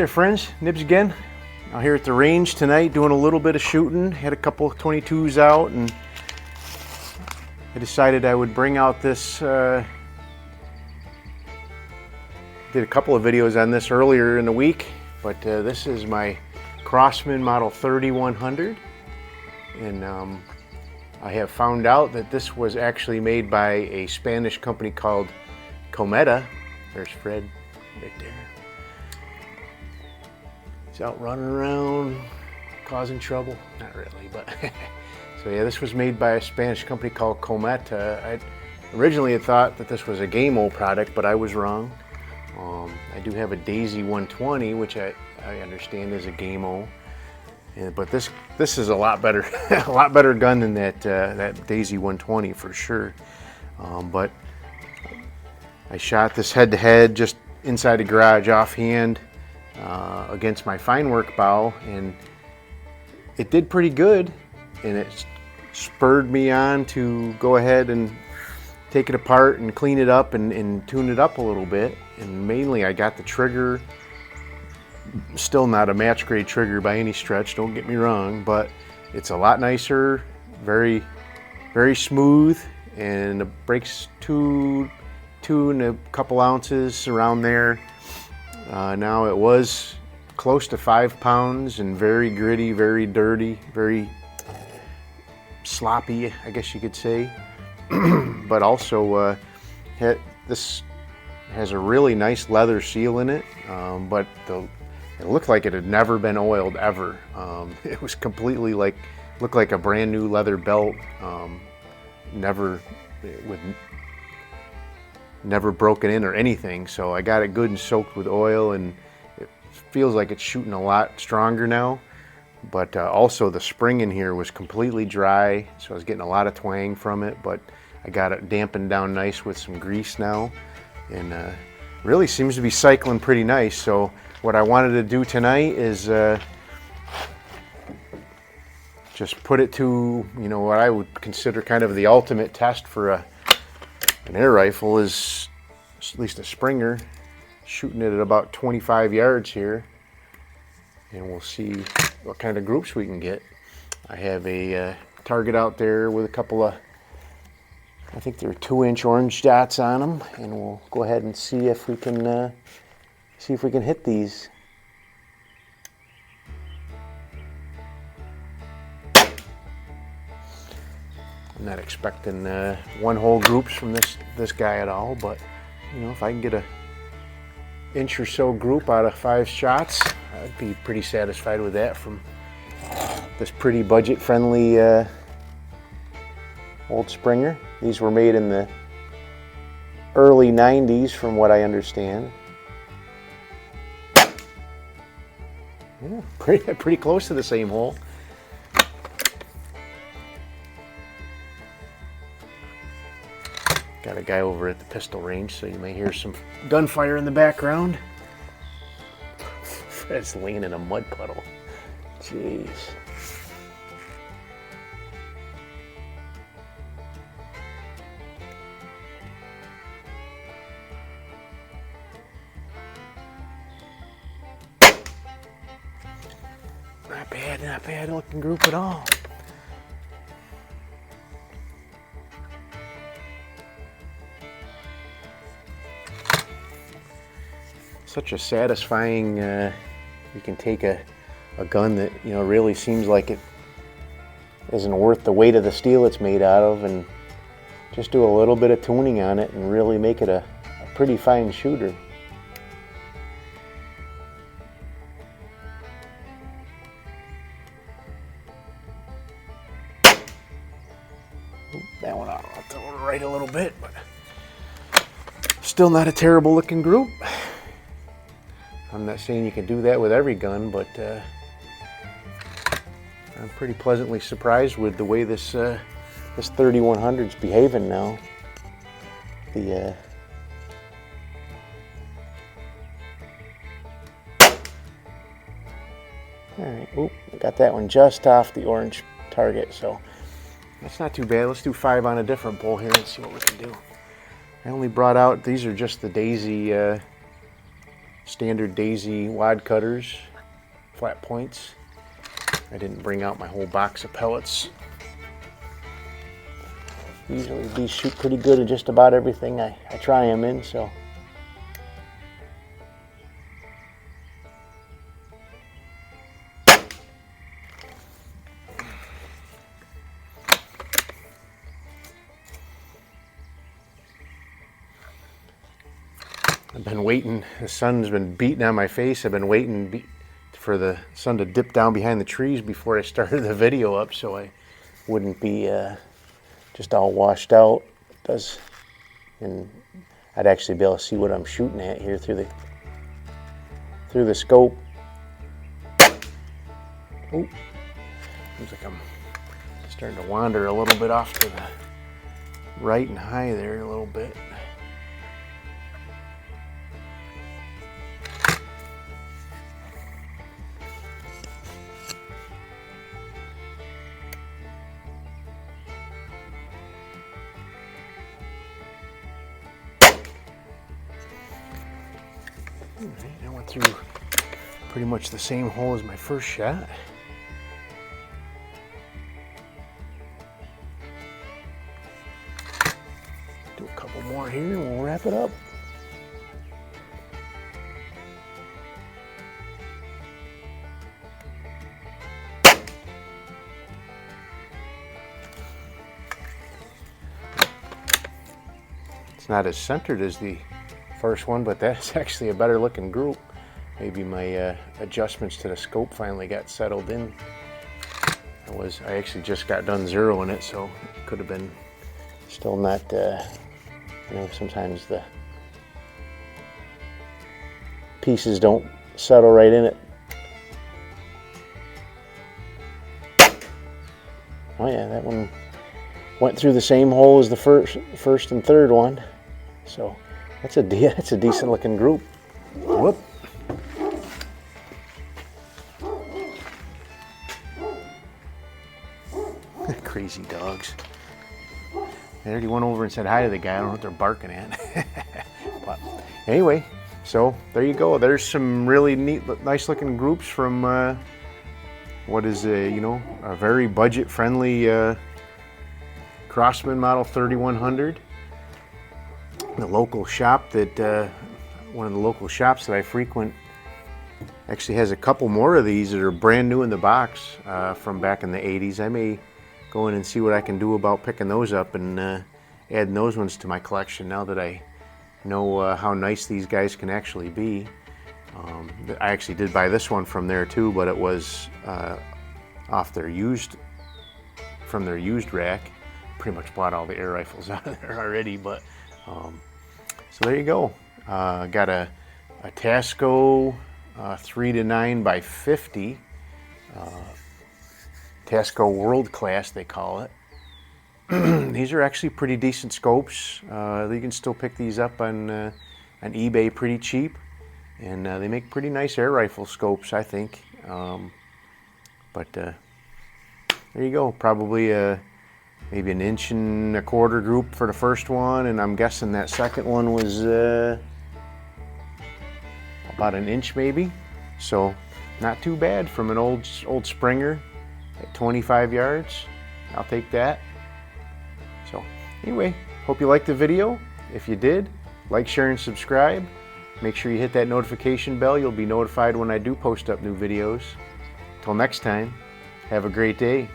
friends, Nibs again. Out here at the range tonight doing a little bit of shooting. Had a couple of 22s out and I decided I would bring out this, did a couple of videos on this earlier in the week, but this is my Crosman model 3100 and I have found out that this was actually made by a Spanish company called Cometa. There's Fred right there. He's out running around causing trouble. Not really, but so yeah, this was made by a Spanish company called Cometa. I originally had thought that this was a Game-O product, but I was wrong. I do have a Daisy 120, which I understand is a Game-O. But this is a lot better, a lot better gun than that Daisy 120 for sure. But I shot this head-to-head just inside the garage offhand against my fine work bow, and it did pretty good. And it spurred me on to go ahead and take it apart and clean it up and tune it up a little bit. And mainly, I got the trigger. Still not a match grade trigger by any stretch, don't get me wrong, but it's a lot nicer, very smooth, and it breaks two and a couple ounces around there. Now it was close to 5 pounds and very gritty, very dirty, very sloppy, I guess you could say. But also this has a really nice leather seal in it, but it looked like it had never been oiled ever. It was completely looked like a brand new leather belt, never broken in or anything. So I got it good and soaked with oil, and it feels like it's shooting a lot stronger now. But also the spring in here was completely dry, so I was getting a lot of twang from it, but I got it dampened down nice with some grease now, and really seems to be cycling pretty nice. So what I wanted to do tonight is just put it to, what I would consider kind of the ultimate test for an air rifle, is at least a Springer, shooting it at about 25 yards here, and we'll see what kind of groups we can get. I have a target out there with a couple of, I think they're 2-inch orange dots on them, and we'll go ahead and see if we can hit these. I'm not expecting one-hole groups from this guy at all, but if I can get a inch or so group out of 5 shots, I'd be pretty satisfied with that from this pretty budget-friendly old Springer. These were made in the early 90s from what I understand. Yeah, pretty close to the same hole. Got a guy over at the pistol range, so you may hear some gunfire in the background. Fred's laying in a mud puddle. Jeez. Not bad looking group at all. Such a satisfying, you can take a gun that, really seems like it isn't worth the weight of the steel it's made out of, and just do a little bit of tuning on it and really make it a pretty fine shooter. That one I'll have to right a little bit, but still not a terrible looking group. I'm not saying you can do that with every gun, but I'm pretty pleasantly surprised with the way this 3100's behaving now. All right, oop, I got that one just off the orange target, so that's not too bad. Let's do 5 on a different bull here and see what we can do. I only brought out, these are just the Daisy standard Daisy wad cutters, flat points. I didn't bring out my whole box of pellets. Usually these shoot pretty good at just about everything I try them in, so. I've been waiting, the sun's been beating on my face. I've been waiting for the sun to dip down behind the trees before I started the video up so I wouldn't be just all washed out. And I'd actually be able to see what I'm shooting at here through the scope. Oh, seems like I'm starting to wander a little bit off to the right and high there a little bit. Alright, I went through pretty much the same hole as my first shot. Do a couple more here and we'll wrap it up. It's not as centered as the first one, but that's actually a better looking group. Maybe my adjustments to the scope finally got settled in. I actually just got done zeroing it, so it could have been still not, you know, sometimes the pieces don't settle right in it. Oh yeah, that one went through the same hole as the first and third one, so that's a decent looking group. Whoop. Crazy dogs. I already went over and said hi to the guy. I don't know what they're barking at. But anyway, so there you go. There's some really neat, nice looking groups from what is you know, a very budget friendly Crosman model 3100. The local shop that one of the local shops that I frequent actually has a couple more of these that are brand new in the box from back in the 80s. I may go in and see what I can do about picking those up and adding those ones to my collection now that I know how nice these guys can actually be. I actually did buy this one from there too, but it was from their used rack. Pretty much bought all the air rifles out of there already, but so there you go. Got a Tasco 3-9x50. Tasco World Class, they call it. These are actually pretty decent scopes. You can still pick these up on eBay pretty cheap, and they make pretty nice air rifle scopes, I think. But there you go. Probably maybe 1 1/4" group for the first one, and I'm guessing that second one was about 1 inch maybe. So not too bad from an old Springer at 25 yards. I'll take that. So anyway, hope you liked the video. If you did, like, share, and subscribe. Make sure you hit that notification bell. You'll be notified when I do post up new videos. Till next time, have a great day.